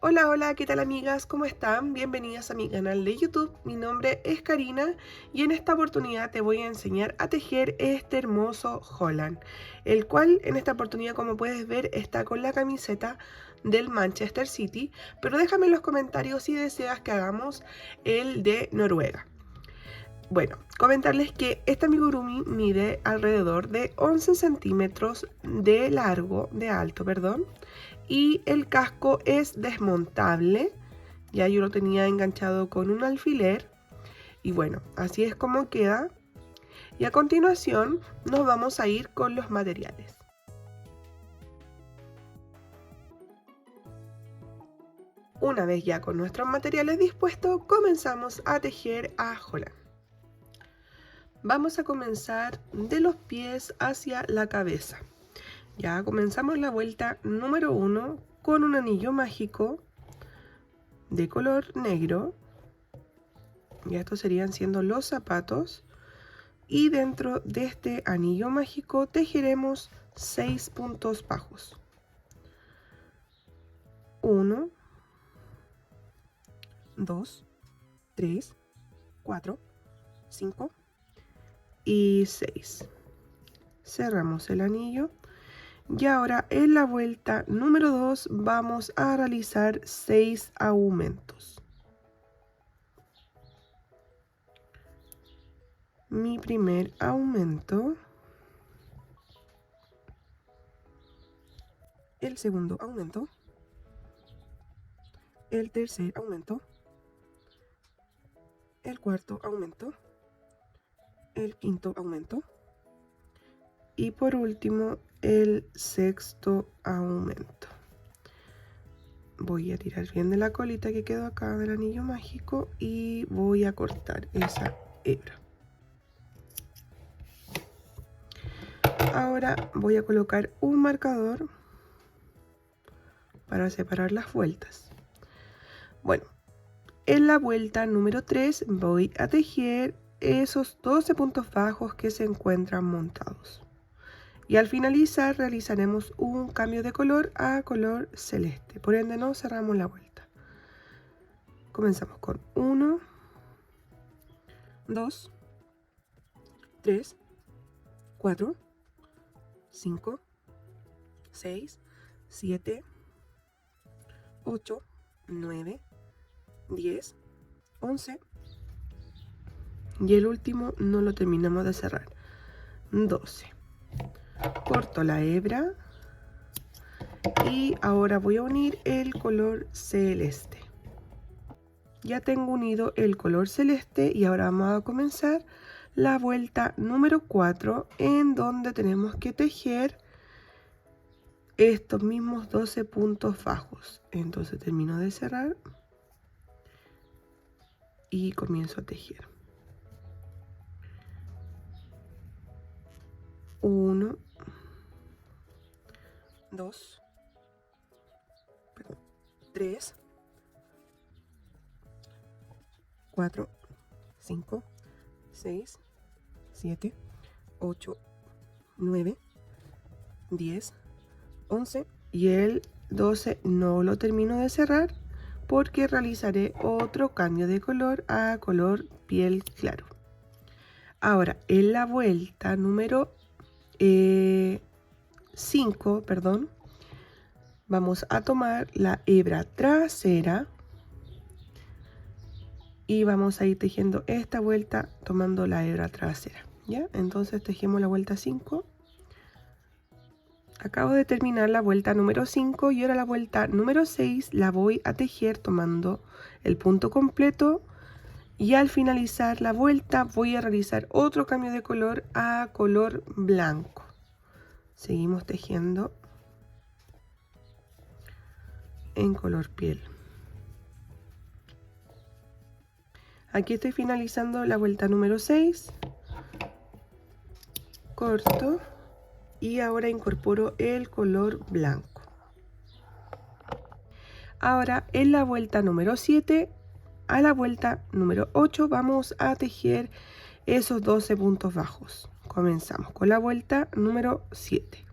Hola, hola, ¿qué tal amigas? ¿Cómo están? Bienvenidas a mi canal de YouTube. Mi nombre es Karina y en esta oportunidad te voy a enseñar a tejer este hermoso Holland, el cual en esta oportunidad, como puedes ver, está con la camiseta del Manchester City, pero déjame en los comentarios si deseas que hagamos el de Noruega. Bueno, comentarles que este amigurumi mide alrededor de 11 centímetros de largo, de alto, perdón, y el casco es desmontable. Ya yo lo tenía enganchado con un alfiler y bueno, así es como queda. Y a continuación nos vamos a ir con los materiales. Una vez ya con nuestros materiales dispuestos, comenzamos a tejer a Holland. Vamos a comenzar de los pies hacia la cabeza. Ya comenzamos la vuelta número 1 con un anillo mágico de color negro. Ya estos serían siendo los zapatos. Y dentro de este anillo mágico tejeremos 6 puntos bajos. 1, 2, 3, 4, 5 y 6. Cerramos el anillo. Y ahora en la vuelta número 2 vamos a realizar 6 aumentos. Mi primer aumento, el segundo aumento, el tercer aumento, el cuarto aumento, el quinto aumento y por último el sexto aumento. Voy a tirar bien de la colita que quedó acá del anillo mágico y voy a cortar esa hebra. Ahora voy a colocar un marcador para separar las vueltas. Bueno, en la vuelta número 3 voy a tejer esos 12 puntos bajos que se encuentran montados. Y al finalizar realizaremos un cambio de color a color celeste. Por ende no cerramos la vuelta. Comenzamos con 1, 2, 3, 4, 5, 6, 7, 8, 9, 10, 11. Y el último no lo terminamos de cerrar. 12. Corto la hebra y ahora voy a unir el color celeste. Ya tengo unido el color celeste y ahora vamos a comenzar la vuelta número 4 en donde tenemos que tejer estos mismos 12 puntos bajos. Entonces termino de cerrar y comienzo a tejer. 1, 2, 3, 4, 5, 6, 7, 8, 9, 10, 11 y el 12 no lo termino de cerrar porque realizaré otro cambio de color a color piel claro. Ahora en la vuelta número 5, perdón, vamos a tomar la hebra trasera y vamos a ir tejiendo esta vuelta tomando la hebra trasera. ¿Ya? Entonces tejemos la vuelta 5. Acabo de terminar la vuelta número 5 y ahora la vuelta número 6 la voy a tejer tomando el punto completo y al finalizar la vuelta voy a realizar otro cambio de color a color blanco. Seguimos tejiendo en color piel. Aquí estoy finalizando la vuelta número 6. Corto y ahora incorporo el color blanco. Ahora en la vuelta número 7 a la vuelta número 8 vamos a tejer esos 12 puntos bajos. Comenzamos con la vuelta número 7.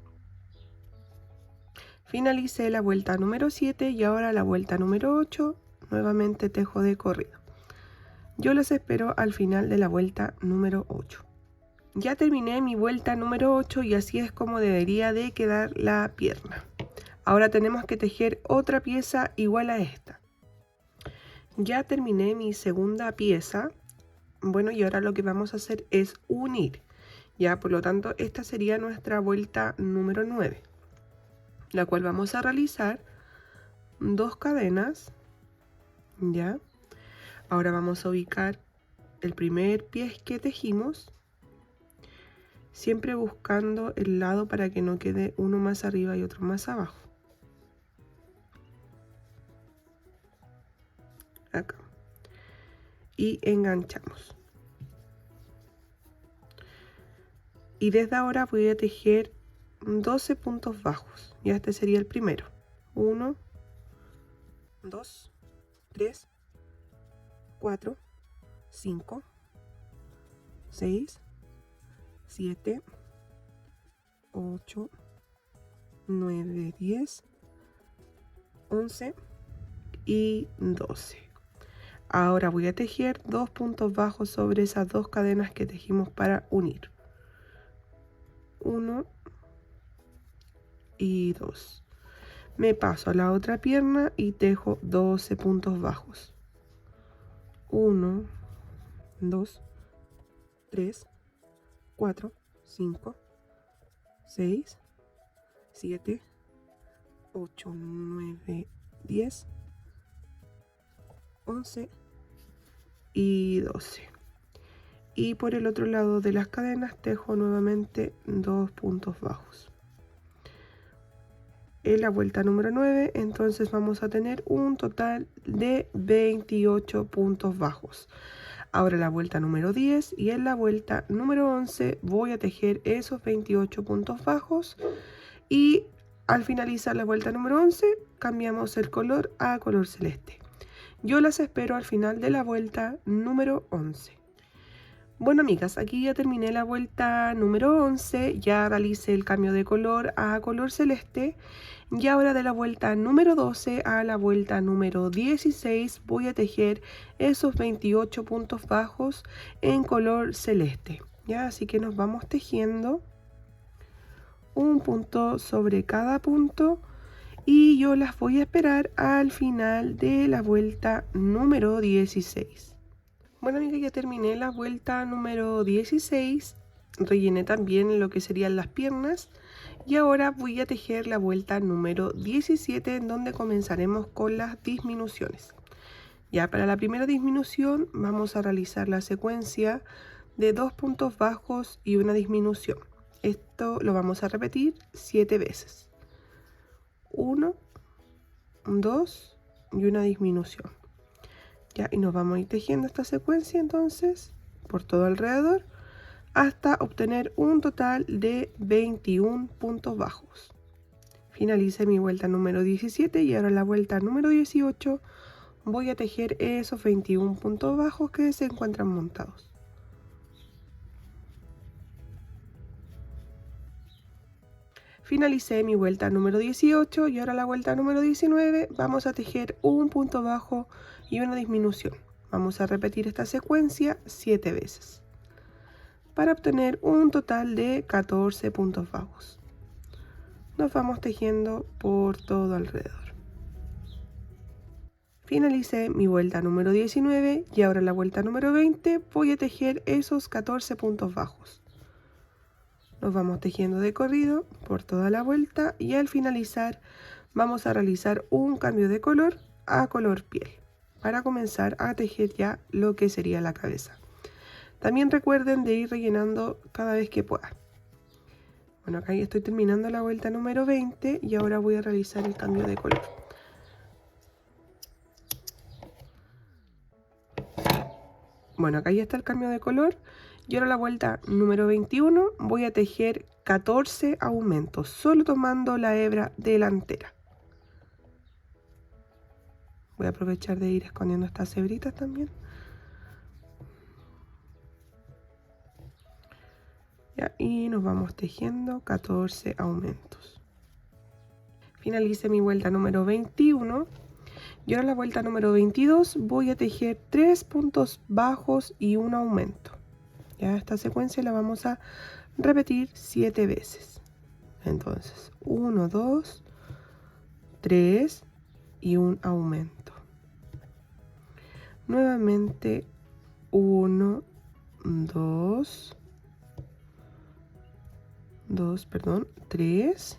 Finalicé la vuelta número 7 y ahora la vuelta número 8, nuevamente tejo de corrido. Yo los espero al final de la vuelta número 8. Ya terminé mi vuelta número 8 y así es como debería de quedar la pierna. Ahora tenemos que tejer otra pieza igual a esta. Ya terminé mi segunda pieza. Bueno, y ahora lo que vamos a hacer es unir. Ya, por lo tanto, esta sería nuestra vuelta número 9, la cual vamos a realizar 2 cadenas. Ya. Ahora vamos a ubicar el primer pie que tejimos, siempre buscando el lado para que no quede uno más arriba y otro más abajo. Acá. Y enganchamos. Y desde ahora voy a tejer 12 puntos bajos. Ya este sería el primero. 1, 2, 3, 4, 5, 6, 7, 8, 9, 10, 11 y 12. Ahora voy a tejer 2 puntos bajos sobre esas 2 cadenas que tejimos para unir. 1 y 2. Me paso a la otra pierna y tejo 12 puntos bajos. 1, 2, 3, 4, 5, 6, 7, 8, 9, 10, 11 y 12. Y por el otro lado de las cadenas tejo nuevamente 2 puntos bajos. En la vuelta número 9 entonces vamos a tener un total de 28 puntos bajos. Ahora la vuelta número 10 y en la vuelta número 11 voy a tejer esos 28 puntos bajos y al finalizar la vuelta número 11 cambiamos el color a color celeste. Yo las espero al final de la vuelta número 11. Bueno, amigas, aquí ya terminé la vuelta número 11, ya realicé el cambio de color a color celeste y ahora de la vuelta número 12 a la vuelta número 16 voy a tejer esos 28 puntos bajos en color celeste. Ya, así que nos vamos tejiendo un punto sobre cada punto y yo las voy a esperar al final de la vuelta número 16. Bueno, amiga, ya terminé la vuelta número 16, rellené también lo que serían las piernas y ahora voy a tejer la vuelta número 17 en donde comenzaremos con las disminuciones. Ya para la primera disminución vamos a realizar la secuencia de 2 puntos bajos y una disminución. Esto lo vamos a repetir 7 veces. 1, 2 y una disminución. Ya, y nos vamos a ir tejiendo esta secuencia entonces por todo alrededor hasta obtener un total de 21 puntos bajos. Finalice mi vuelta número 17 y ahora la vuelta número 18 voy a tejer esos 21 puntos bajos que se encuentran montados. Finalicé mi vuelta número 18 y ahora la vuelta número 19 vamos a tejer un punto bajo y una disminución. Vamos a repetir esta secuencia 7 veces para obtener un total de 14 puntos bajos. Nos vamos tejiendo por todo alrededor. Finalicé mi vuelta número 19 y ahora la vuelta número 20 voy a tejer esos 14 puntos bajos. Nos vamos tejiendo de corrido por toda la vuelta y al finalizar vamos a realizar un cambio de color a color piel para comenzar a tejer ya lo que sería la cabeza. También recuerden de ir rellenando cada vez que puedan. Bueno, acá ya estoy terminando la vuelta número 20 y ahora voy a realizar el cambio de color. Bueno, acá ya está el cambio de color y ahora la vuelta número 21 voy a tejer 14 aumentos, solo tomando la hebra delantera. Voy a aprovechar de ir escondiendo estas hebritas también. Ya, y nos vamos tejiendo 14 aumentos. Finalicé mi vuelta número 21 y ahora la vuelta número 22 voy a tejer 3 puntos bajos y un aumento. Ya esta secuencia la vamos a repetir 7 veces. Entonces 1, 2, 3 y un aumento. Nuevamente 1, 2, 3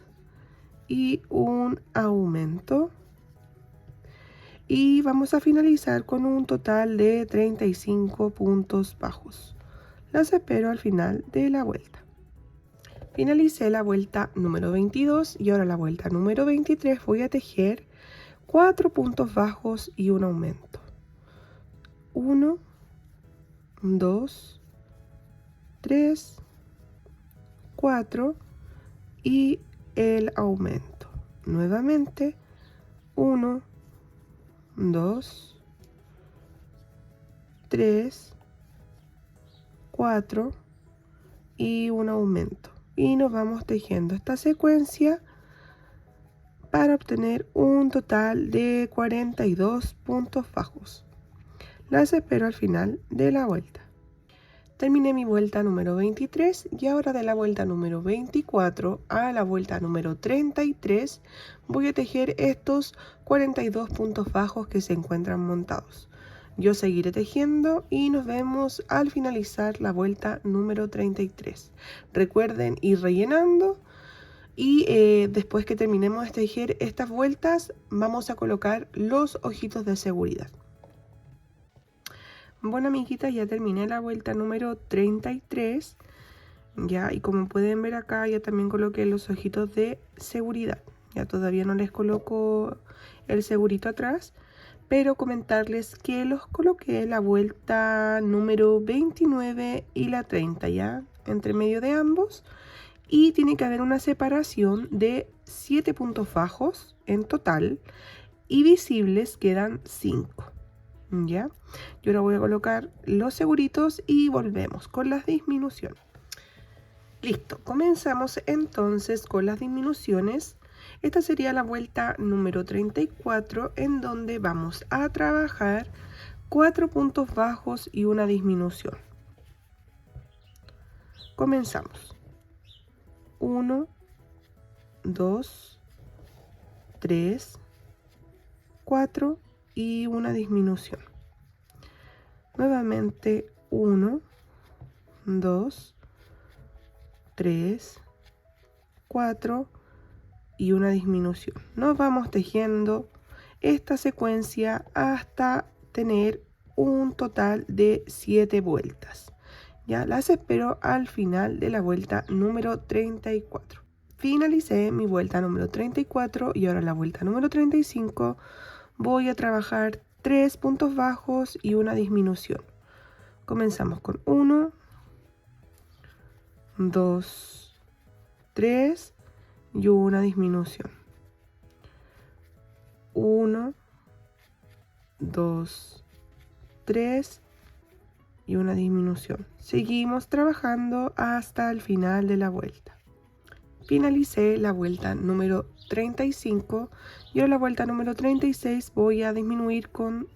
y un aumento. Y vamos a finalizar con un total de 35 puntos bajos. Las espero al final de la vuelta. Finalicé la vuelta número 22 y ahora la vuelta número 23 voy a tejer 4 puntos bajos y un aumento. 1, 2, 3, 4 y el aumento. Nuevamente 1, 2, 3, 4 y un aumento. Y nos vamos tejiendo esta secuencia para obtener un total de 42 puntos bajos. Las espero al final de la vuelta. Terminé mi vuelta número 23 y ahora de la vuelta número 24 a la vuelta número 33 voy a tejer estos 42 puntos bajos que se encuentran montados. Yo seguiré tejiendo y nos vemos al finalizar la vuelta número 33. Recuerden ir rellenando y después que terminemos de tejer estas vueltas vamos a colocar los ojitos de seguridad. Bueno, amiguitas, ya terminé la vuelta número 33, ya, y como pueden ver acá ya también coloqué los ojitos de seguridad. Ya todavía no les coloco el segurito atrás, pero comentarles que los coloqué la vuelta número 29 y la 30, ya, entre medio de ambos, y tiene que haber una separación de 7 puntos bajos en total y visibles quedan 5. ¿Ya? Yo ahora voy a colocar los seguritos y volvemos con las disminuciones. Listo, comenzamos entonces con las disminuciones. Esta sería la vuelta número 34 en donde vamos a trabajar 4 puntos bajos y una disminución. Comenzamos. 1, 2, 3, 4 y una disminución. Nuevamente 1, 2, 3, 4 y una disminución. Nos vamos tejiendo esta secuencia hasta tener un total de 7 vueltas. Ya las espero al final de la vuelta número 34. Finalicé mi vuelta número 34 y ahora la vuelta número 35 voy a trabajar 3 puntos bajos y una disminución. Comenzamos con 1, 2, 3 y una disminución. 1, 2, 3 y una disminución. Seguimos trabajando hasta el final de la vuelta. Finalicé la vuelta número 35 y ahora la vuelta número 36 voy a disminuir con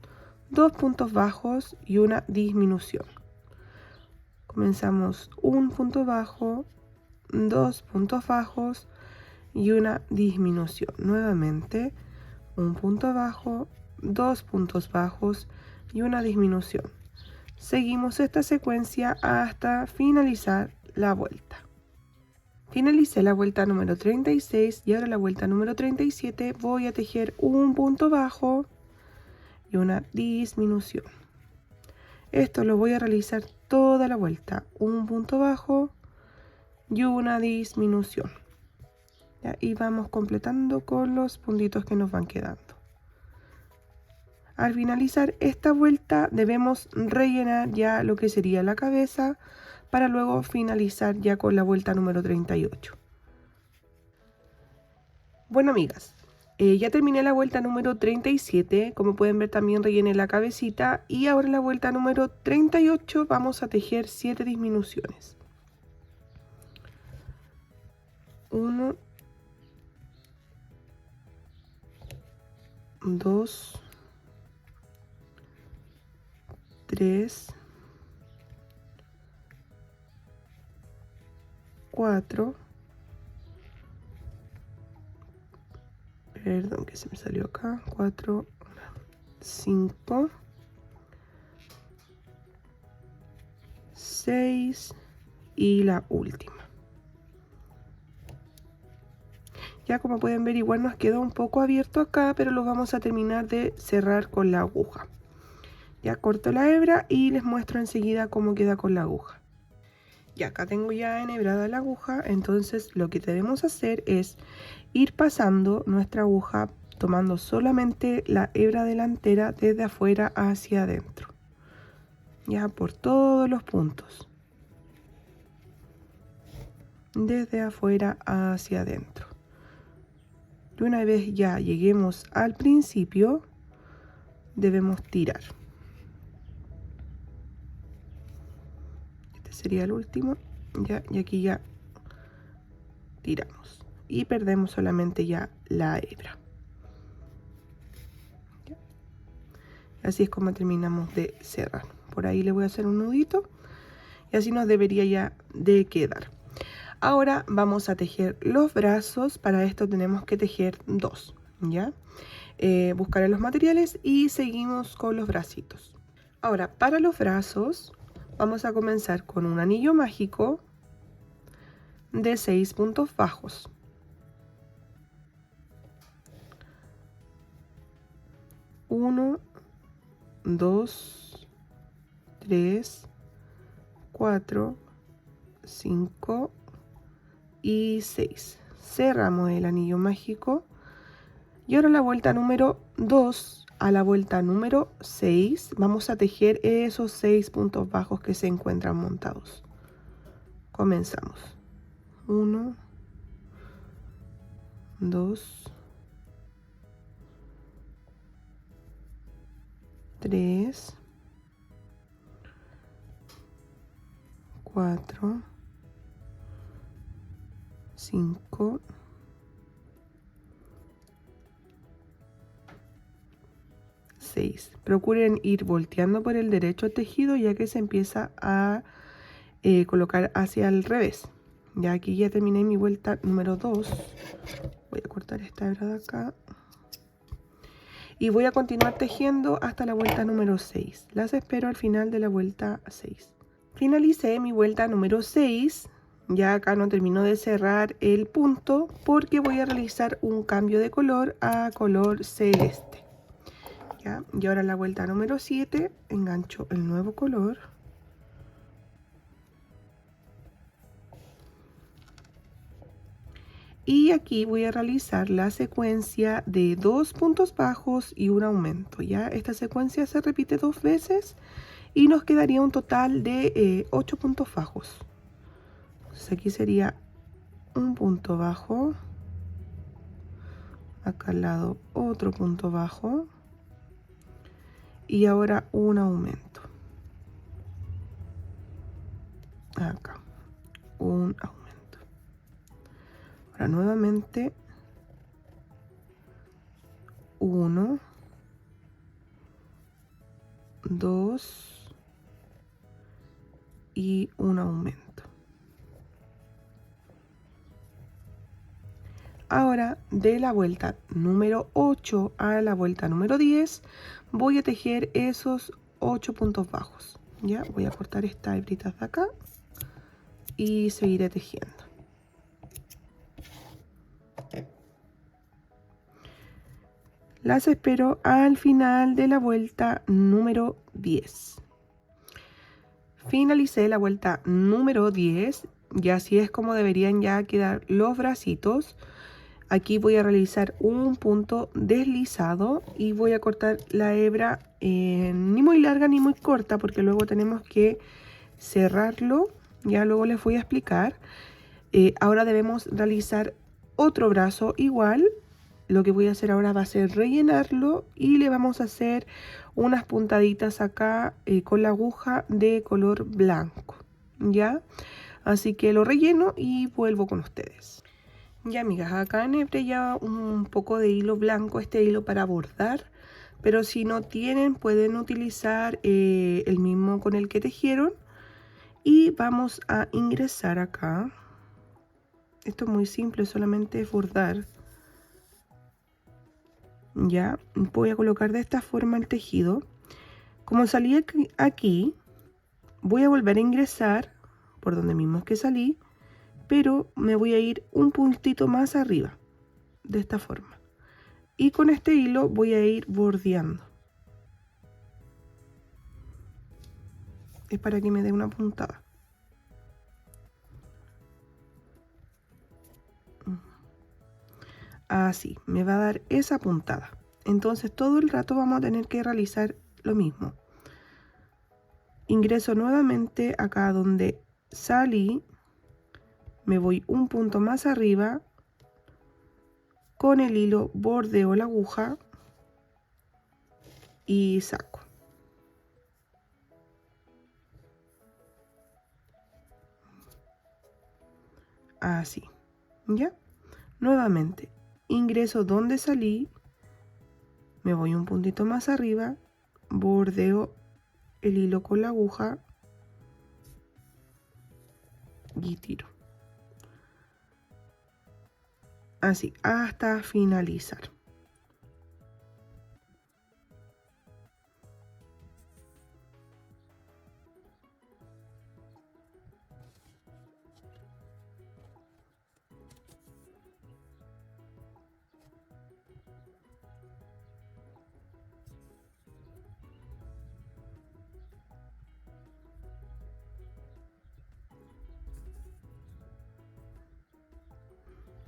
2 puntos bajos y una disminución. Comenzamos un punto bajo, 2 puntos bajos y una disminución. Nuevamente un punto bajo, 2 puntos bajos y una disminución. Seguimos esta secuencia hasta finalizar la vuelta. Finalicé la vuelta número 36 y ahora la vuelta número 37 voy a tejer un punto bajo y una disminución. Esto lo voy a realizar toda la vuelta, un punto bajo y una disminución. ¿Ya? Y vamos completando con los puntitos que nos van quedando. Al finalizar esta vuelta debemos rellenar ya lo que sería la cabeza para luego finalizar ya con la vuelta número 38. Bueno, amigas, ya terminé la vuelta número 37, como pueden ver también rellené la cabecita y ahora en la vuelta número 38 vamos a tejer 7 disminuciones. 1, 2, 3, 4, perdón que se me salió acá, 4, 5, 6 y la última. Ya como pueden ver, igual nos quedó un poco abierto acá, pero lo vamos a terminar de cerrar con la aguja. Ya corto la hebra y les muestro enseguida cómo queda con la aguja. Ya acá tengo ya enhebrada la aguja, entonces lo que debemos hacer es ir pasando nuestra aguja tomando solamente la hebra delantera desde afuera hacia adentro. Ya por todos los puntos. Desde afuera hacia adentro. Y una vez ya lleguemos al principio, debemos tirar. Este sería el último. Ya, y aquí ya tiramos. Y perdemos solamente ya la hebra. ¿Ya? Así es como terminamos de cerrar. Por ahí le voy a hacer un nudito. Y así nos debería ya de quedar. Ahora vamos a tejer los brazos. Para esto tenemos que tejer 2, ¿ya? Buscaré los materiales y seguimos con los bracitos. Ahora, para los brazos vamos a comenzar con un anillo mágico de 6 puntos bajos. 1, 2, 3, 4, 5 y 6. Cerramos el anillo mágico. Y ahora la vuelta número 2 a la vuelta número 6 vamos a tejer esos 6 puntos bajos que se encuentran montados. Comenzamos. 1, 2, 3, 4, 5, 6. Procuren ir volteando por el derecho tejido ya que se empieza a colocar hacia el revés. Ya aquí ya terminé mi vuelta número 2. Voy a cortar esta hebra de acá. Y voy a continuar tejiendo hasta la vuelta número 6. Las espero al final de la vuelta 6. Finalicé mi vuelta número 6. Ya acá no termino de cerrar el punto porque voy a realizar un cambio de color a color celeste. ¿Ya? Y ahora la vuelta número 7 engancho el nuevo color. Y aquí voy a realizar la secuencia de 2 puntos bajos y un aumento. ¿Ya? Esta secuencia se repite 2 veces y nos quedaría un total de 8 puntos bajos. Entonces aquí sería un punto bajo. Acá al lado otro punto bajo. Y ahora un aumento. Acá un aumento. Ahora nuevamente 1, 2 y un aumento. Ahora de la vuelta número 8 a la vuelta número 10 voy a tejer esos 8 puntos bajos. Ya voy a cortar estas hebritas de acá y seguiré tejiendo. Las espero al final de la vuelta número 10. Finalicé la vuelta número 10 y así es como deberían ya quedar los bracitos. Aquí voy a realizar un punto deslizado y voy a cortar la hebra ni muy larga ni muy corta porque luego tenemos que cerrarlo. Ya luego les voy a explicar. Ahora debemos realizar otro brazo igual. Lo que voy a hacer ahora va a ser rellenarlo y le vamos a hacer unas puntaditas acá con la aguja de color blanco. ¿Ya? Así que lo relleno y vuelvo con ustedes. Ya amigas, acá enhebré ya un poco de hilo blanco, este hilo para bordar, pero si no tienen pueden utilizar el mismo con el que tejieron. Y vamos a ingresar acá. Esto es muy simple, solamente es bordar. Ya, voy a colocar de esta forma el tejido. Como salí aquí, voy a volver a ingresar por donde mismo es que salí, pero me voy a ir un puntito más arriba, de esta forma. Y con este hilo voy a ir bordeando. Es para que me dé una puntada. Así, me va a dar esa puntada. Entonces todo el rato vamos a tener que realizar lo mismo. Ingreso nuevamente acá donde salí, me voy un punto más arriba, con el hilo bordeo la aguja y saco. Así, ¿ya? Nuevamente, ingreso donde salí, me voy un puntito más arriba, bordeo el hilo con la aguja y tiro. Así, hasta finalizar.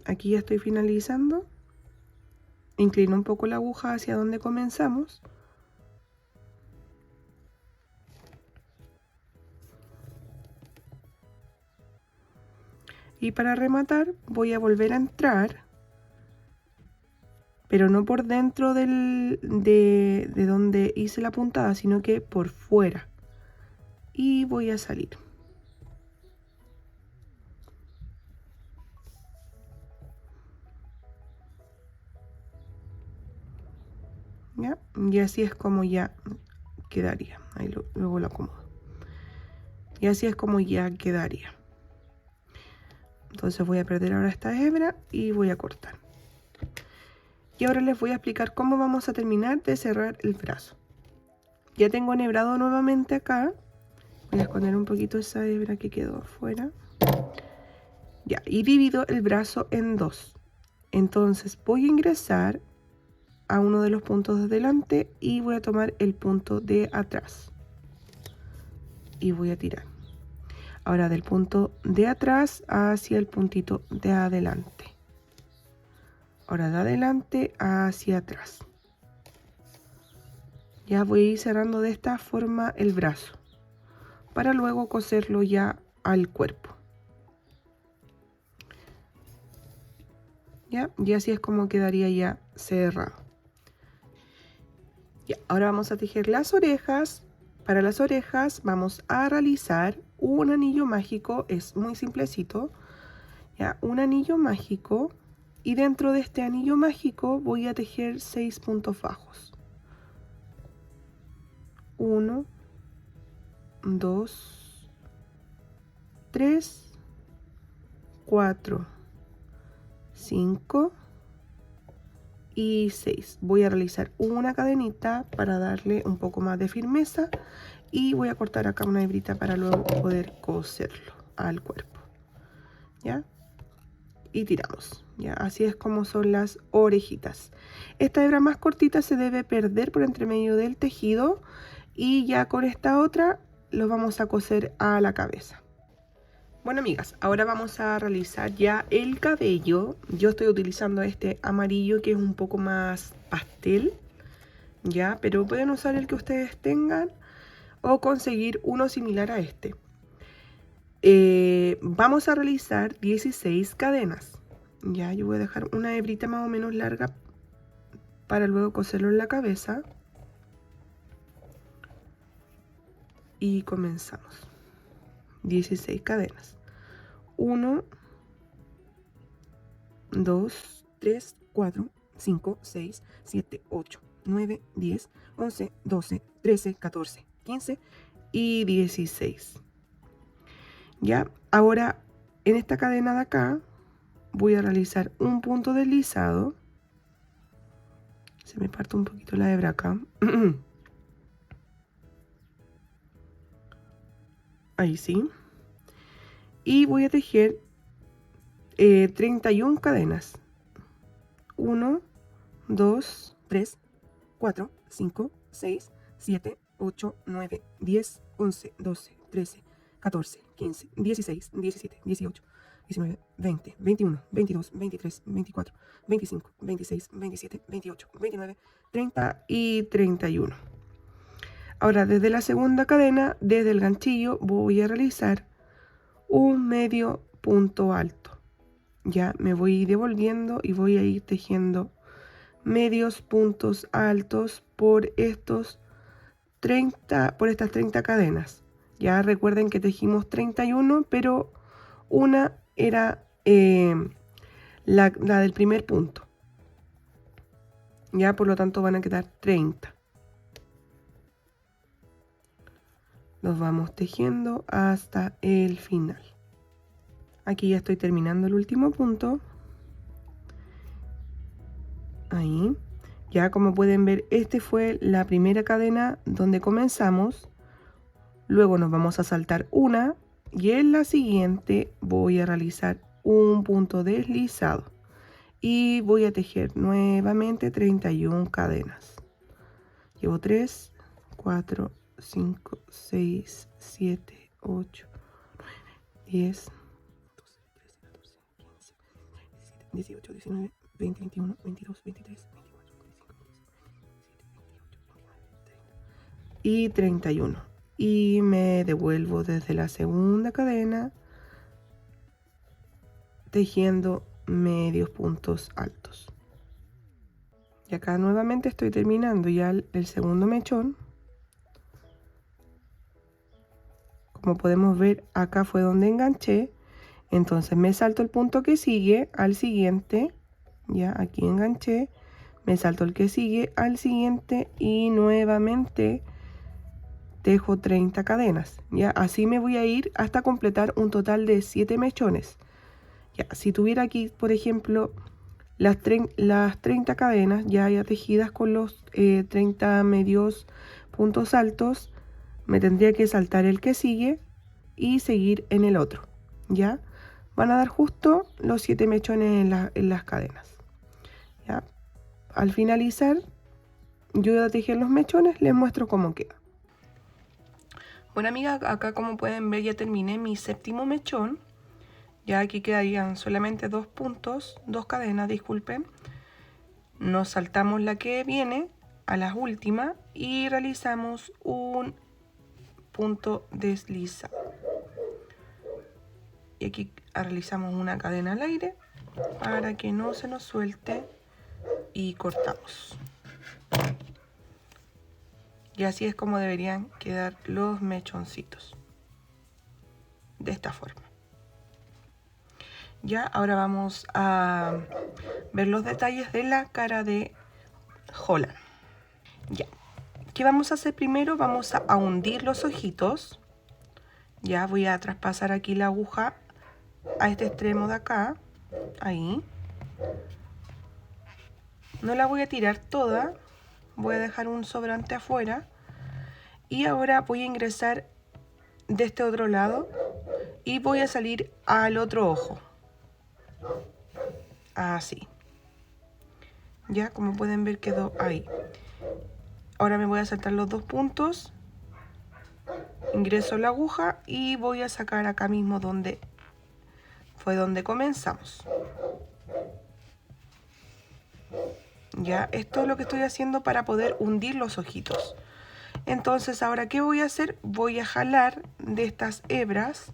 Aquí ya estoy finalizando. Inclino un poco la aguja hacia donde comenzamos. Y para rematar voy a volver a entrar, pero no por dentro de donde hice la puntada, sino que por fuera. Y voy a salir. ¿Ya? Y así es como ya quedaría. Ahí luego lo acomodo. Y así es como ya quedaría. Entonces voy a perder ahora esta hebra y voy a cortar. Y ahora les voy a explicar cómo vamos a terminar de cerrar el brazo. Ya tengo enhebrado nuevamente acá. Voy a esconder un poquito esa hebra que quedó afuera. Ya, y divido el brazo en dos. Entonces voy a ingresar a uno de los puntos de delante y voy a tomar el punto de atrás. Y voy a tirar. Ahora del punto de atrás hacia el puntito de adelante. Ahora de adelante hacia atrás. Ya voy a ir cerrando de esta forma el brazo, para luego coserlo ya al cuerpo. ¿Ya? Y así es como quedaría ya cerrado. Ya, ahora vamos a tejer las orejas. Para las orejas vamos a realizar un anillo mágico, es muy simplecito. Ya, un anillo mágico, y dentro de este anillo mágico voy a tejer 6 puntos bajos. 1, 2, 3, 4, 5 y 6. Voy a realizar una cadenita para darle un poco más de firmeza y voy a cortar acá una hebrita para luego poder coserlo al cuerpo. ¿Ya? Y tiramos. ¿Ya? Así es como son las orejitas. Esta hebra más cortita se debe perder por entre medio del tejido y ya con esta otra lo vamos a coser a la cabeza. Bueno amigas, ahora vamos a realizar ya el cabello. Yo estoy utilizando este amarillo que es un poco más pastel, ya, pero pueden usar el que ustedes tengan o conseguir uno similar a este. Vamos a realizar 16 cadenas. Ya, yo voy a dejar una hebrita más o menos larga para luego coserlo en la cabeza. Y comenzamos. 16 cadenas. 1, 2, 3, 4, 5, 6, 7, 8, 9, 10, 11, 12, 13, 14, 15 y 16. Ya, ahora en esta cadena de acá voy a realizar un punto deslizado. Se me parte un poquito la hebra acá. Ahí sí. Y voy a tejer 31 cadenas. 1, 2, 3, 4, 5, 6, 7, 8, 9, 10, 11, 12, 13, 14, 15, 16, 17, 18, 19, 20, 21, 22, 23, 24, 25, 26, 27, 28, 29, 30 y 31. Ahora, desde la segunda cadena, desde el ganchillo, voy a realizar un medio punto alto. Ya me voy devolviendo y voy a ir tejiendo medios puntos altos por estas 30 cadenas. Ya recuerden que tejimos 31, pero una era la del primer punto. Ya por lo tanto van a quedar 30. Los vamos tejiendo hasta el final. Aquí ya estoy terminando el último punto. Ahí. Ya como pueden ver, este fue la primera cadena donde comenzamos. Luego nos vamos a saltar una y en la siguiente voy a realizar un punto deslizado. Y voy a tejer nuevamente 31 cadenas. Llevo 3, 4, 5, 6, 7, 8, 9, 10, 12, 13, 14, 15, 17, 18, 19, 20, 21, 22, 23, 24, 25, 26, 27, 28, 29, 30 y 31. Y me devuelvo desde la segunda cadena tejiendo medios puntos altos. Y acá nuevamente estoy terminando ya el segundo mechón. Como podemos ver, acá fue donde enganché. Entonces me salto el punto que sigue al siguiente. Ya aquí enganché. Me salto el que sigue al siguiente y nuevamente tejo 30 cadenas. Ya así me voy a ir hasta completar un total de 7 mechones. Ya, si tuviera aquí, por ejemplo, las 30 cadenas ya tejidas con los 30 medios puntos altos, me tendría que saltar el que sigue y seguir en el otro. Ya van a dar justo los 7 mechones en las cadenas. Ya, al finalizar, yo voy a tejer los mechones, les muestro cómo queda. Bueno, amigas, acá como pueden ver ya terminé mi séptimo mechón. Ya aquí quedarían solamente 2 puntos, 2 cadenas, disculpen. Nos saltamos la que viene a las últimas y realizamos un punto deslizado. Y aquí realizamos una cadena al aire para que no se nos suelte y cortamos. Y así es como deberían quedar los mechoncitos. De esta forma. Ya, ahora vamos a ver los detalles de la cara de Holland. Ya, ¿qué vamos a hacer primero? Vamos a hundir los ojitos. Ya voy a traspasar aquí la aguja a este extremo de acá. Ahí. No la voy a tirar toda. Voy a dejar un sobrante afuera. Y ahora voy a ingresar de este otro lado. Y voy a salir al otro ojo. Así. Ya, como pueden ver, quedó ahí. Ahora me voy a saltar los 2 puntos. Ingreso la aguja y voy a sacar acá mismo donde fue donde comenzamos. Ya, esto es lo que estoy haciendo para poder hundir los ojitos. Entonces, ahora, ¿qué voy a hacer? Voy a jalar de estas hebras.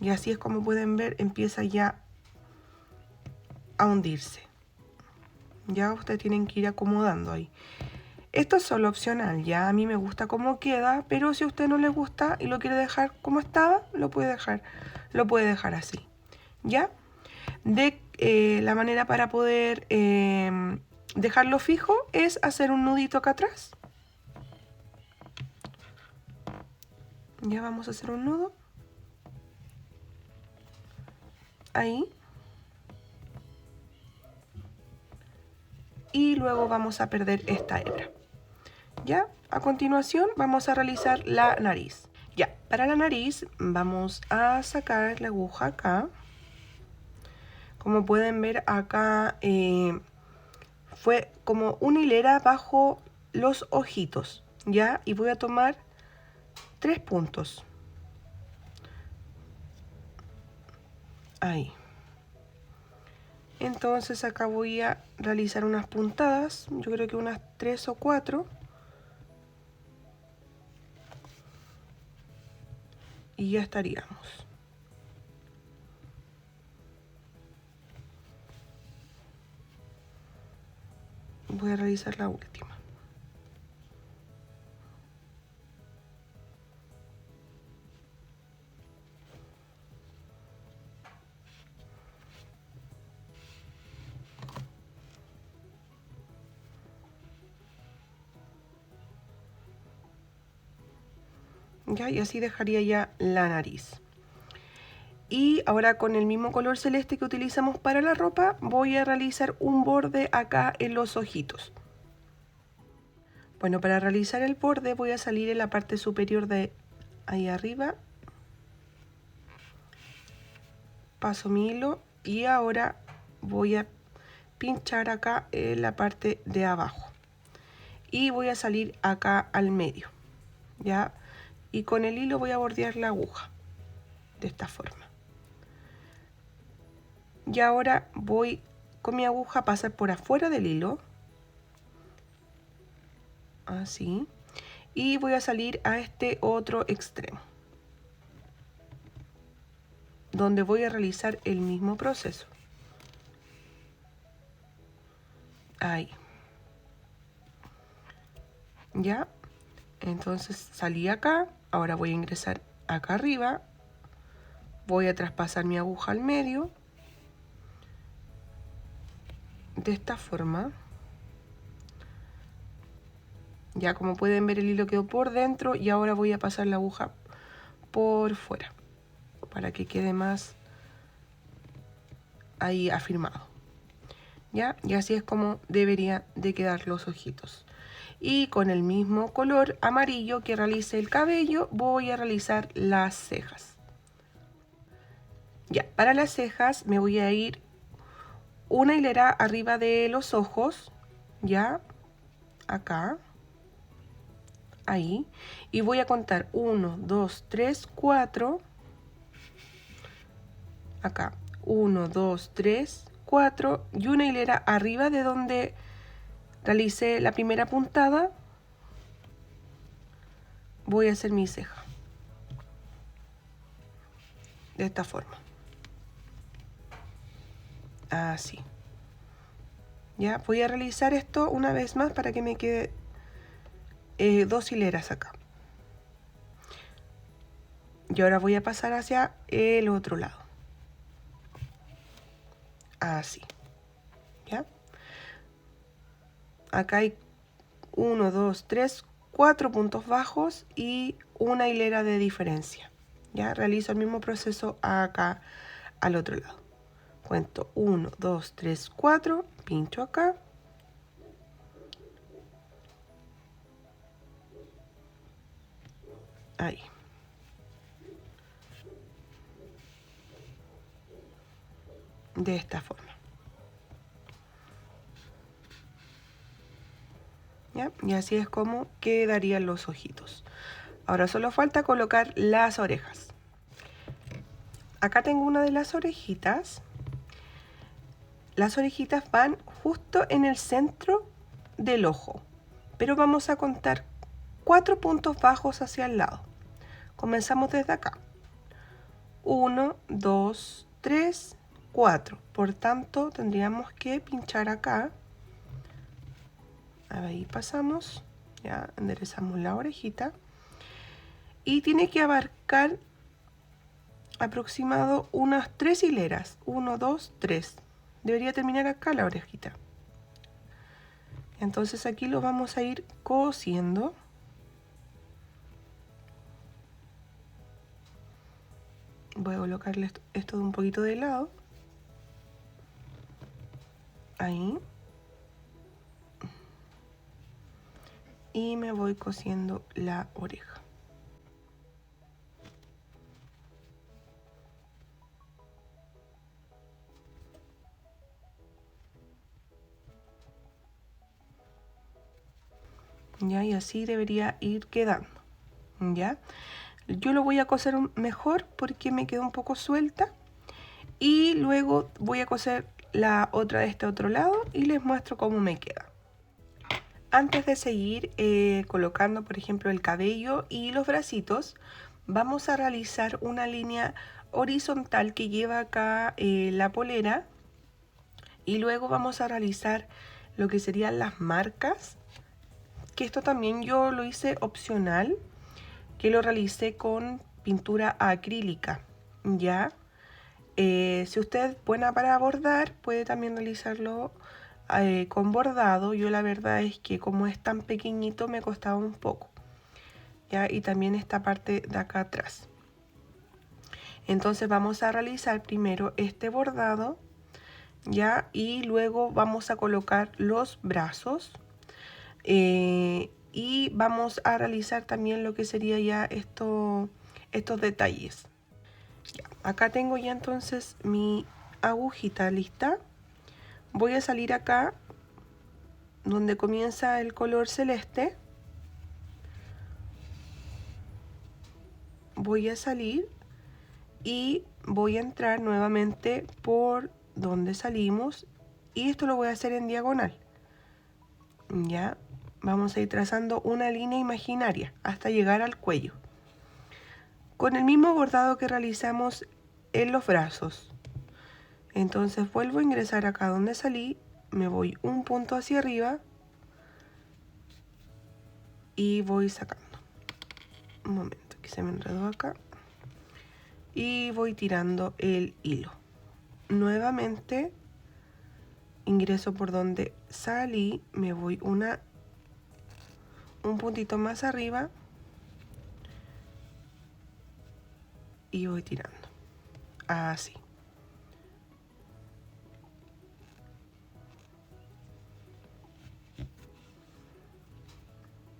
Y así es como pueden ver, empieza ya a hundirse. Ya ustedes tienen que ir acomodando ahí. Esto es solo opcional, ya a mí me gusta cómo queda, pero si a usted no le gusta y lo quiere dejar como estaba, lo puede dejar así. ¿Ya? la manera para poder dejarlo fijo es hacer un nudito acá atrás. Ya vamos a hacer un nudo. Ahí. Y luego vamos a perder esta hebra. Ya, a continuación vamos a realizar la nariz. Ya, para la nariz vamos a sacar la aguja acá. Como pueden ver acá fue como una hilera bajo los ojitos, ¿ya? Y voy a tomar 3 puntos. Ahí. Entonces acá voy a realizar unas puntadas, yo creo que unas 3 o 4. Y ya estaríamos. Voy a realizar la última. ¿Ya? Y así dejaría ya la nariz. Y ahora con el mismo color celeste que utilizamos para la ropa, voy a realizar un borde acá en los ojitos. Bueno, para realizar el borde voy a salir en la parte superior de ahí arriba. Paso mi hilo y ahora voy a pinchar acá en la parte de abajo. Y voy a salir acá al medio, ¿ya? Y con el hilo voy a bordear la aguja de esta forma. Y ahora voy con mi aguja a pasar por afuera del hilo, así, y voy a salir a este otro extremo, donde voy a realizar el mismo proceso. Ahí. Ya, entonces salí acá, ahora voy a ingresar acá arriba, voy a traspasar mi aguja al medio, de esta forma. Ya como pueden ver el hilo quedó por dentro y ahora voy a pasar la aguja por fuera para que quede más ahí afirmado. ¿Ya? Y así es como debería de quedar los ojitos. Y con el mismo color amarillo que realicé el cabello voy a realizar las cejas. Ya, para las cejas me voy a ir una hilera arriba de los ojos, ya, acá, ahí, y voy a contar 1, 2, 3, 4, acá, 1, 2, 3, 4 y una hilera arriba de donde realicé la primera puntada. Voy a hacer mi ceja de esta forma, así. Ya voy a realizar esto una vez más para que me quede 2 hileras acá. Y ahora voy a pasar hacia el otro lado, así. ¿Ya? Acá hay 1, 2, 3, 4 puntos bajos y una hilera de diferencia. Ya realizo el mismo proceso acá al otro lado. Cuento 1, 2, 3, 4, pincho acá. Ahí. De esta forma. ¿Ya? Y así es como quedarían los ojitos. Ahora solo falta colocar las orejas. Acá tengo una de las orejitas. Las orejitas van justo en el centro del ojo, pero vamos a contar 4 puntos bajos hacia el lado. Comenzamos desde acá. 1, 2, 3, 4. Por tanto, tendríamos que pinchar acá. Ahí pasamos, ya enderezamos la orejita. Y tiene que abarcar aproximado unas 3 hileras. 1, 2, 3. debería terminar acá la orejita. Entonces aquí lo vamos a ir cosiendo. Voy a colocarle esto de un poquito de lado. Ahí. Y me voy cosiendo la oreja. Ya, y así debería ir quedando. Ya. Yo lo voy a coser mejor porque me quedó un poco suelta. Y luego voy a coser la otra de este otro lado y les muestro cómo me queda. Antes de seguir colocando, por ejemplo, el cabello y los bracitos, vamos a realizar una línea horizontal que lleva acá la polera. Y luego vamos a realizar lo que serían las marcas, que esto también yo lo hice opcional, que lo realicé con pintura acrílica, ¿ya? Si usted es buena para bordar, puede también realizarlo con bordado. Yo la verdad es que como es tan pequeñito me costaba un poco, ¿ya? Y también esta parte de acá atrás. Entonces vamos a realizar primero este bordado, ¿ya? Y luego vamos a colocar los brazos. Y vamos a realizar también lo que sería ya estos detalles. Ya, acá tengo ya entonces mi agujita lista. Voy a salir acá donde comienza el color celeste. Voy a salir y voy a entrar nuevamente por donde salimos, y esto lo voy a hacer en diagonal. Ya, vamos a ir trazando una línea imaginaria hasta llegar al cuello, con el mismo bordado que realizamos en los brazos. Entonces vuelvo a ingresar acá donde salí, me voy un punto hacia arriba y voy sacando. Un momento, que se me enredó acá. Y voy tirando el hilo. Nuevamente ingreso por donde salí, me voy un puntito más arriba y voy tirando. Así.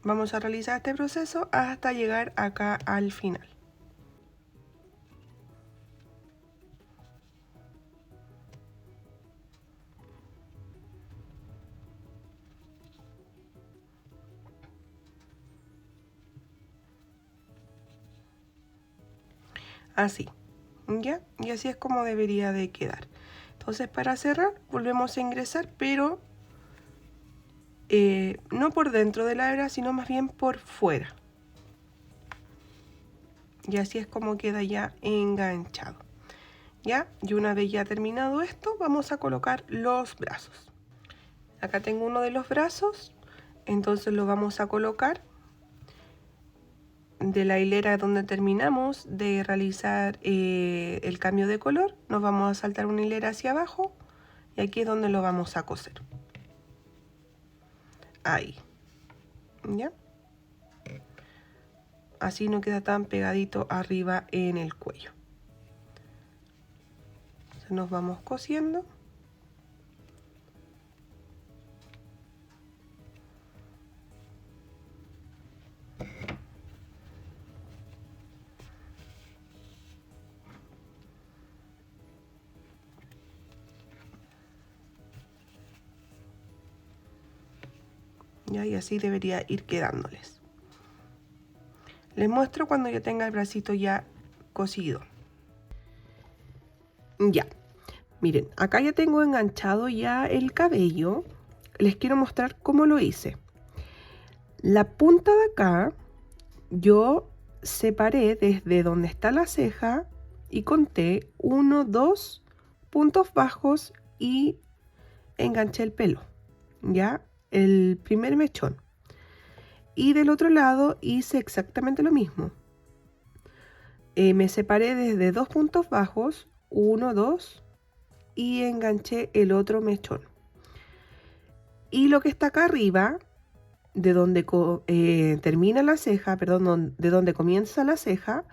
Vamos a realizar este proceso hasta llegar acá al final. Así, ¿ya? Y así es como debería de quedar. Entonces, para cerrar, volvemos a ingresar, pero no por dentro de la hebra, sino más bien por fuera. Y así es como queda ya enganchado. ¿Ya? Y una vez ya terminado esto, vamos a colocar los brazos. Acá tengo uno de los brazos, entonces lo vamos a colocar de la hilera donde terminamos de realizar el cambio de color. Nos vamos a saltar una hilera hacia abajo y aquí es donde lo vamos a coser. Ahí. ¿Ya? Así no queda tan pegadito arriba en el cuello. Entonces nos vamos cosiendo. ¿Ya? Y así debería ir quedándoles. Les muestro cuando yo tenga el bracito ya cosido. Ya, miren, acá ya tengo enganchado ya el cabello. Les quiero mostrar cómo lo hice. La punta de acá yo separé desde donde está la ceja y conté 1, 2 puntos bajos y enganché el pelo, ya, el primer mechón. Y del otro lado hice exactamente lo mismo. Me separé desde 2 puntos bajos, 1, 2, y enganché el otro mechón. Y lo que está acá arriba, de donde termina la ceja, perdón, de donde comienza la ceja,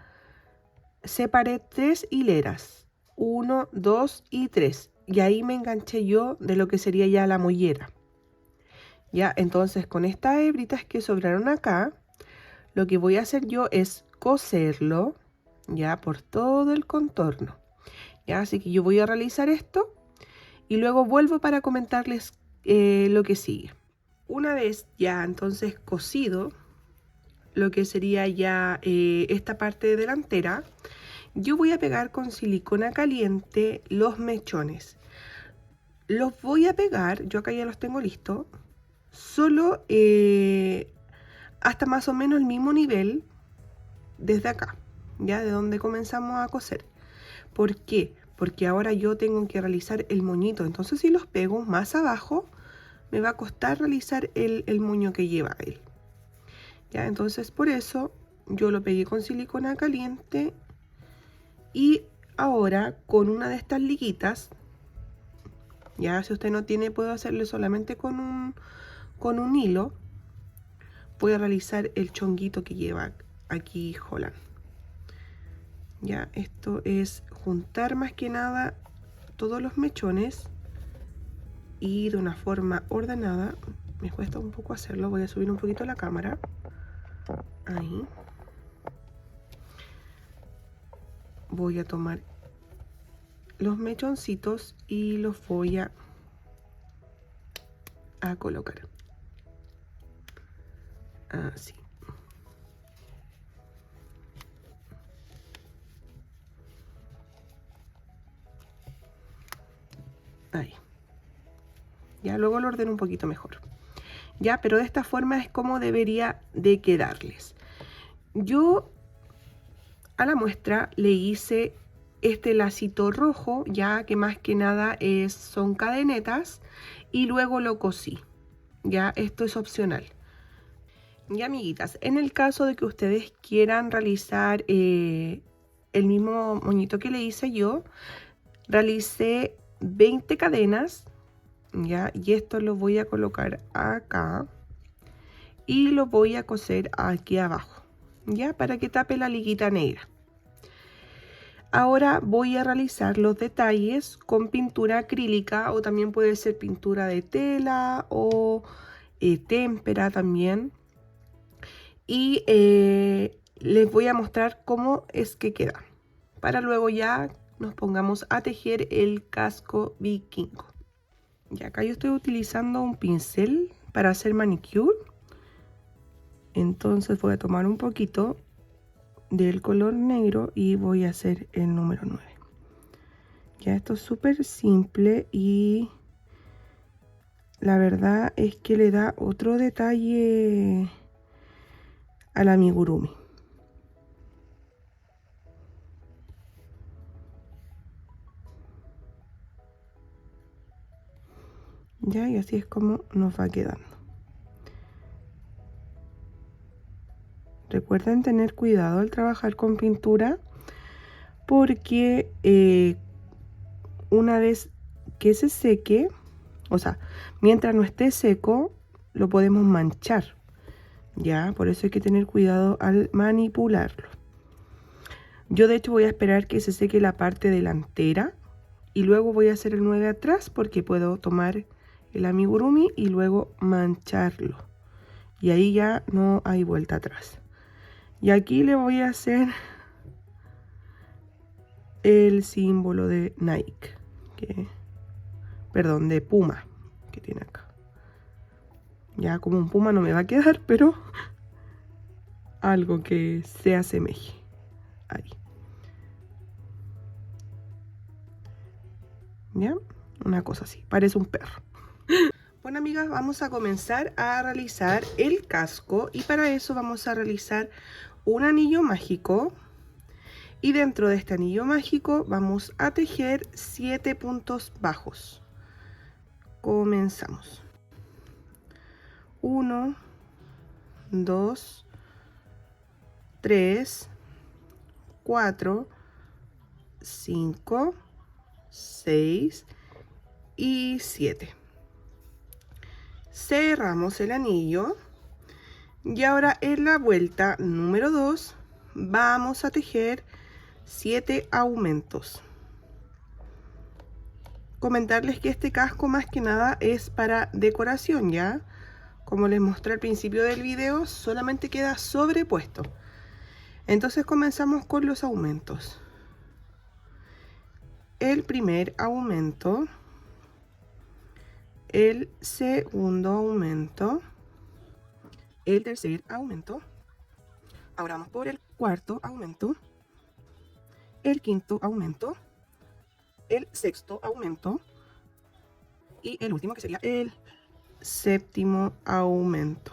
separé 3 hileras, 1, 2 y 3, y ahí me enganché yo de lo que sería ya la mollera. Ya, entonces con estas hebritas que sobraron acá, lo que voy a hacer yo es coserlo ya por todo el contorno. Ya, así que yo voy a realizar esto y luego vuelvo para comentarles lo que sigue. Una vez ya entonces cosido lo que sería ya esta parte delantera, yo voy a pegar con silicona caliente los mechones. Los voy a pegar, yo acá ya los tengo listos, solo hasta más o menos el mismo nivel desde acá, ya de donde comenzamos a coser. ¿Por qué? Porque ahora yo tengo que realizar el moñito, entonces si los pego más abajo me va a costar realizar el moño que lleva él. Ya, entonces por eso yo lo pegué con silicona caliente y ahora con una de estas liguitas, ya si usted no tiene puedo hacerlo solamente con un hilo, voy a realizar el chonguito que lleva aquí Holland. Ya, esto es juntar más que nada todos los mechones y de una forma ordenada. Me cuesta un poco hacerlo, voy a subir un poquito la cámara. Ahí. Voy a tomar los mechoncitos y los voy a colocar. Así. Ahí. Ya luego lo ordeno un poquito mejor. Ya, pero de esta forma es como debería de quedarles. Yo a la muestra le hice este lacito rojo, ya que más que nada son cadenetas, y luego lo cosí. Ya, esto es opcional. Ya, amiguitas, en el caso de que ustedes quieran realizar el mismo moñito que le hice yo, realicé 20 cadenas, ya, y esto lo voy a colocar acá y lo voy a coser aquí abajo, ya, para que tape la liguita negra. Ahora voy a realizar los detalles con pintura acrílica, o también puede ser pintura de tela o témpera también. Y les voy a mostrar cómo es que queda, para luego ya nos pongamos a tejer el casco vikingo. Y acá yo estoy utilizando un pincel para hacer manicure. Entonces voy a tomar un poquito del color negro y voy a hacer el número 9. Ya, esto es súper simple y la verdad es que le da otro detalle al amigurumi. Ya, y así es como nos va quedando. Recuerden tener cuidado al trabajar con pintura, porque una vez que se seque, o sea, mientras no esté seco, lo podemos manchar. Ya, por eso hay que tener cuidado al manipularlo. Yo de hecho voy a esperar que se seque la parte delantera y luego voy a hacer el 9 atrás, porque puedo tomar el amigurumi y luego mancharlo. Y ahí ya no hay vuelta atrás. Y aquí le voy a hacer el símbolo de Nike, perdón, de Puma, que tiene acá. Ya como un puma no me va a quedar, pero algo que se asemeje. Ahí. ¿Ya? Una cosa así, parece un perro. Bueno, amigas, vamos a comenzar a realizar el casco, y para eso vamos a realizar un anillo mágico, y dentro de este anillo mágico vamos a tejer 7 puntos bajos. Comenzamos. 1, 2, 3, 4, 5, 6, y 7. Cerramos el anillo y ahora en la vuelta número 2 vamos a tejer 7 aumentos. Comentarles que este casco más que nada es para decoración, ya como les mostré al principio del video, solamente queda sobrepuesto. Entonces comenzamos con los aumentos. El primer aumento, el segundo aumento, el tercer aumento. Ahora vamos por el cuarto aumento, el quinto aumento, el sexto aumento y el último, que sería el séptimo aumento.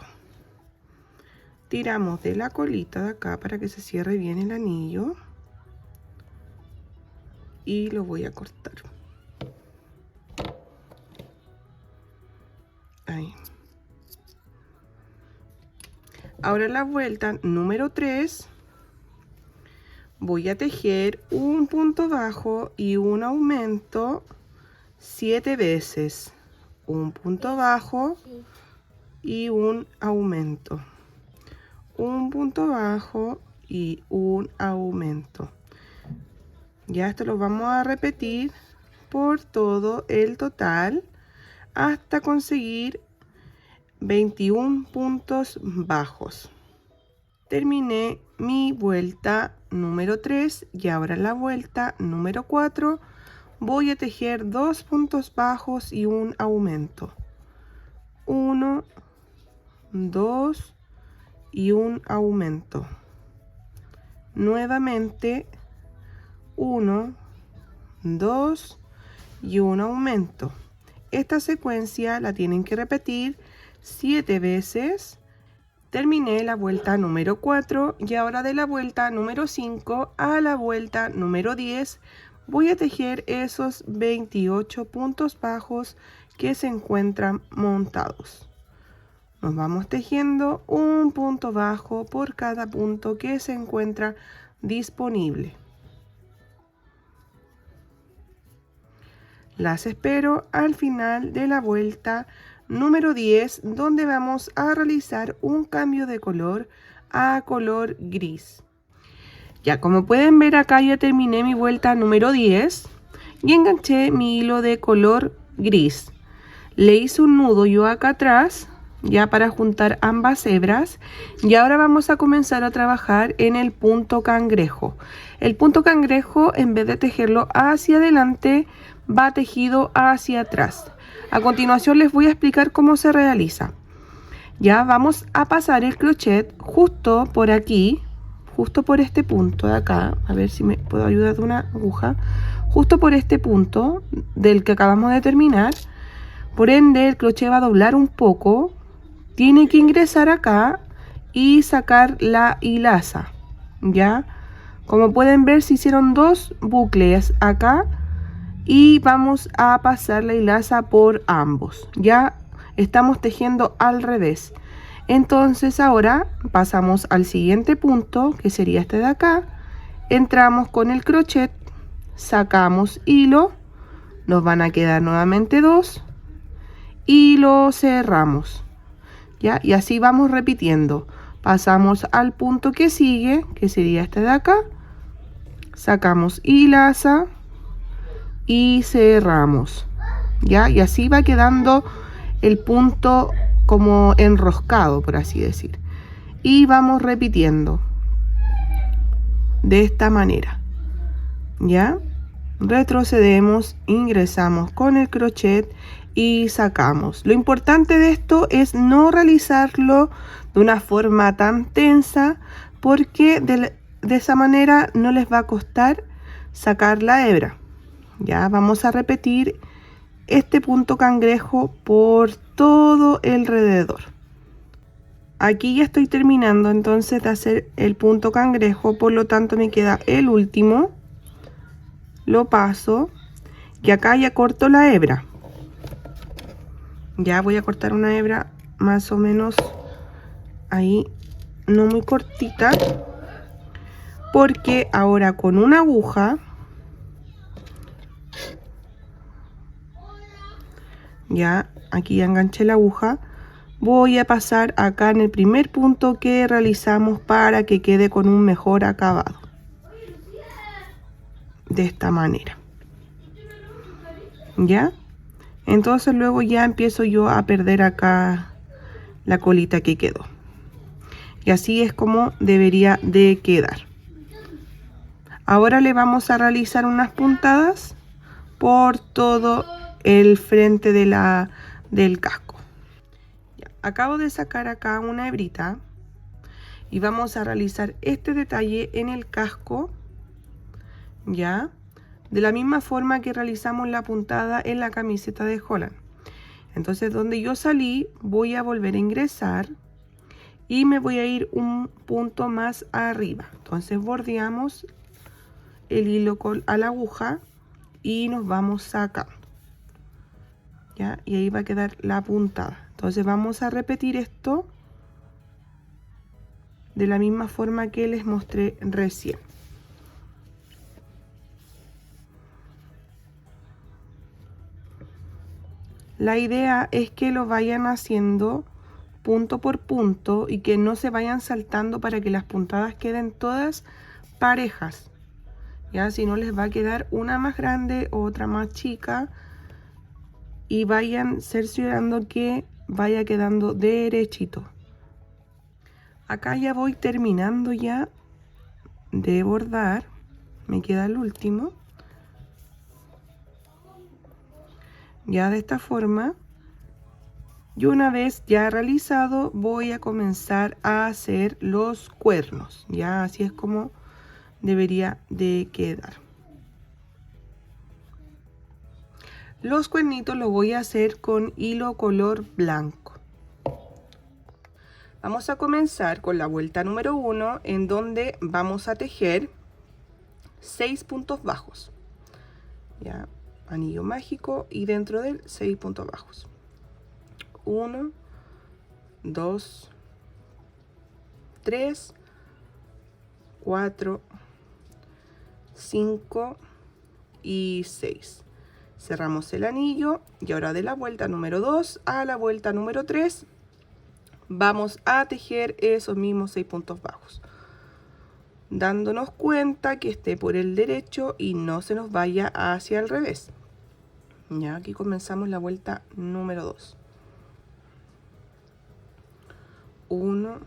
Tiramos de la colita de acá para que se cierre bien el anillo y lo voy a cortar. Ahí. Ahora en la vuelta número 3 voy a tejer un punto bajo y un aumento 7 veces. Un punto bajo y un aumento. Un punto bajo y un aumento. Ya esto lo vamos a repetir por todo el total hasta conseguir 21 puntos bajos. Terminé mi vuelta número 3 y ahora en la vuelta número 4 voy a tejer 2 puntos bajos y un aumento. 1, 2 y un aumento. Nuevamente 1, 2 y un aumento. Esta secuencia la tienen que repetir 7 veces. Terminé la vuelta número 4 y ahora de la vuelta número 5 a la vuelta número 10 voy a tejer esos 28 puntos bajos que se encuentran montados. Nos vamos tejiendo un punto bajo por cada punto que se encuentra disponible. Las espero al final de la vuelta número 10, donde vamos a realizar un cambio de color a color gris. Ya, como pueden ver acá ya terminé mi vuelta número 10 y enganché mi hilo de color gris. Le hice un nudo yo acá atrás ya para juntar ambas hebras y ahora vamos a comenzar a trabajar en el punto cangrejo. El punto cangrejo, en vez de tejerlo hacia adelante, va tejido hacia atrás. A continuación les voy a explicar cómo se realiza. Ya vamos a pasar el crochet justo por aquí, justo por este punto de acá. A ver si me puedo ayudar de una aguja. Justo por este punto del que acabamos de terminar. Por ende el crochet va a doblar un poco. Tiene que ingresar acá y sacar la hilaza. Ya, como pueden ver, se hicieron 2 bucles acá y vamos a pasar la hilaza por ambos. Ya estamos tejiendo al revés. Entonces ahora pasamos al siguiente punto, que sería este de acá. Entramos con el crochet, sacamos hilo, nos van a quedar nuevamente 2 y lo cerramos. ¿Ya? Y así vamos repitiendo. Pasamos al punto que sigue, que sería este de acá. Sacamos hilaza y cerramos. ¿Ya? Y así va quedando el punto como enroscado, por así decir. Y vamos repitiendo de esta manera. ¿Ya? Retrocedemos, ingresamos con el crochet y sacamos. Lo importante de esto es no realizarlo de una forma tan tensa, porque de esa manera no les va a costar sacar la hebra. Ya vamos a repetir este punto cangrejo por todo alrededor. Aquí ya estoy terminando entonces de hacer el punto cangrejo, por lo tanto me queda el último. Lo paso y acá ya corto la hebra. Ya voy a cortar una hebra más o menos ahí, no muy cortita, porque ahora con una aguja Ya aquí ya enganché la aguja. Voy a pasar acá en el primer punto que realizamos para que quede con un mejor acabado. De esta manera. ¿Ya? Entonces luego ya empiezo yo a perder acá la colita que quedó. Y así es como debería de quedar. Ahora le vamos a realizar unas puntadas por todo el frente del casco. Ya, acabo de sacar acá una hebrita y vamos a realizar este detalle en el casco, ya, de la misma forma que realizamos la puntada en la camiseta de Holland. Entonces donde yo salí voy a volver a ingresar y me voy a ir un punto más arriba. Entonces bordeamos el hilo a la aguja y nos vamos sacando, ¿ya? Y ahí va a quedar la puntada. Entonces vamos a repetir esto de la misma forma que les mostré recién. La idea es que lo vayan haciendo punto por punto y que no se vayan saltando para que las puntadas queden todas parejas. Ya, si no les va a quedar una más grande, otra más chica, y vayan cerciorando que vaya quedando derechito. Acá ya voy terminando ya de bordar, me queda el último. Ya de esta forma, y una vez ya realizado voy a comenzar a hacer los cuernos. Ya así es como debería de quedar. Los cuernitos los voy a hacer con hilo color blanco. Vamos a comenzar con la vuelta número 1, en donde vamos a tejer 6 puntos bajos. Ya, anillo mágico y dentro de él 6 puntos bajos. 1, 2, 3, 4, 5 y 6. Cerramos el anillo y ahora de la vuelta número 2 a la vuelta número 3 vamos a tejer esos mismos 6 puntos bajos, dándonos cuenta que esté por el derecho y no se nos vaya hacia el revés. Ya aquí comenzamos la vuelta número 2. 1,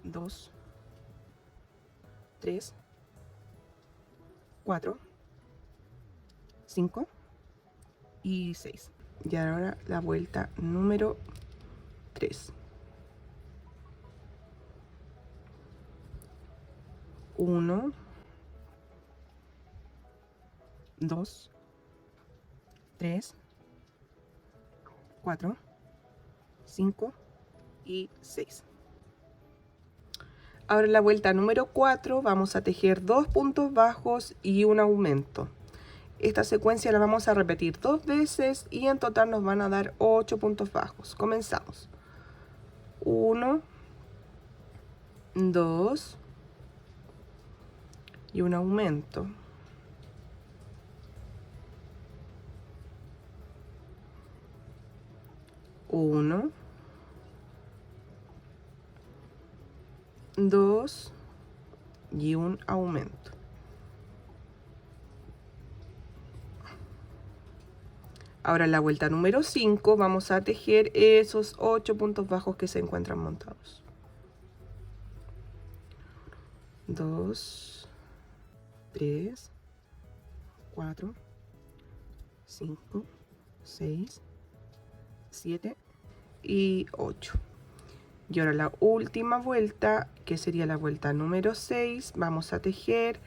2, 3, 4, 5 y 6. Y ahora la vuelta número 3. 1, 2, 3, 4, 5 y 6. Ahora en la vuelta número 4 vamos a tejer 2 puntos bajos y un aumento. Esta secuencia la vamos a repetir 2 veces y en total nos van a dar 8 puntos bajos. Comenzamos. 1, 2 y un aumento. 1, 2 y un aumento. Ahora en la vuelta número 5 vamos a tejer esos 8 puntos bajos que se encuentran montados. 2, 3, 4, 5, 6, 7 y 8. Y ahora la última vuelta, que sería la vuelta número 6, vamos a tejer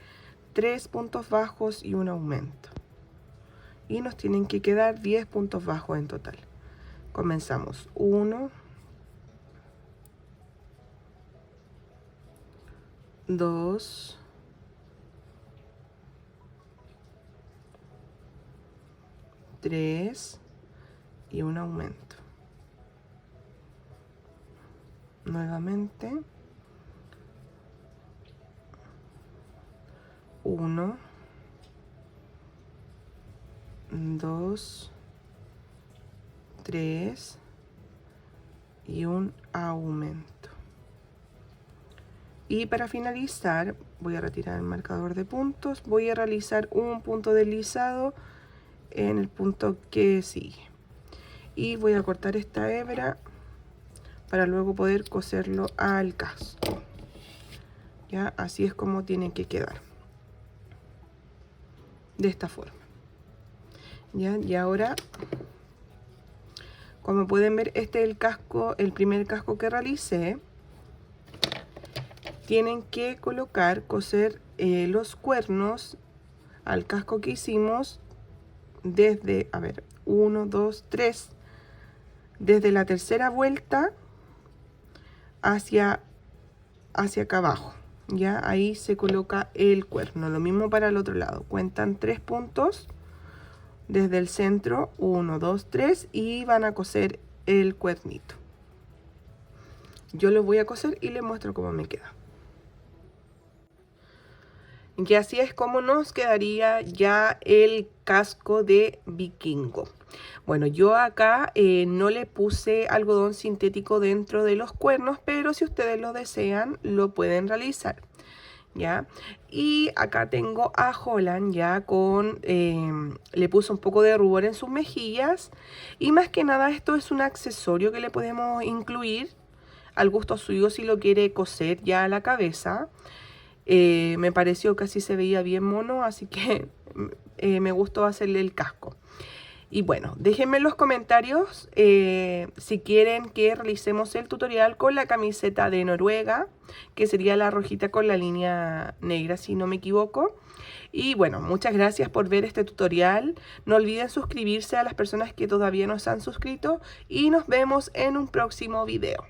3 puntos bajos y un aumento. Y nos tienen que quedar 10 puntos bajos en total. Comenzamos. 1, 2, 3 y un aumento. Nuevamente. 1, 2 3 y un aumento. Y para finalizar, voy a retirar el marcador de puntos, voy a realizar un punto deslizado en el punto que sigue. Y voy a cortar esta hebra para luego poder coserlo al casco. Ya, así es como tiene que quedar. De esta forma. Ya, y ahora, como pueden ver, este es el casco, el primer casco que realicé. Tienen que colocar, coser los cuernos al casco que hicimos desde, a ver, 1, 2, 3, desde la tercera vuelta hacia acá abajo. Ya ahí se coloca el cuerno. Lo mismo para el otro lado. Cuentan 3 puntos desde el centro, 1, 2, 3, y van a coser el cuernito. Yo lo voy a coser y les muestro cómo me queda. Y así es como nos quedaría ya el casco de vikingo. Bueno, yo acá no le puse algodón sintético dentro de los cuernos, pero si ustedes lo desean, lo pueden realizar. ¿Ya? Y acá tengo a Holland ya con, le puse un poco de rubor en sus mejillas. Y más que nada esto es un accesorio que le podemos incluir al gusto suyo si lo quiere coser ya a la cabeza. Me pareció que así se veía bien mono, así que me gustó hacerle el casco. Y bueno, déjenme en los comentarios si quieren que realicemos el tutorial con la camiseta de Noruega, que sería la rojita con la línea negra, si no me equivoco. Y bueno, muchas gracias por ver este tutorial. No olviden suscribirse a las personas que todavía no se han suscrito y nos vemos en un próximo video.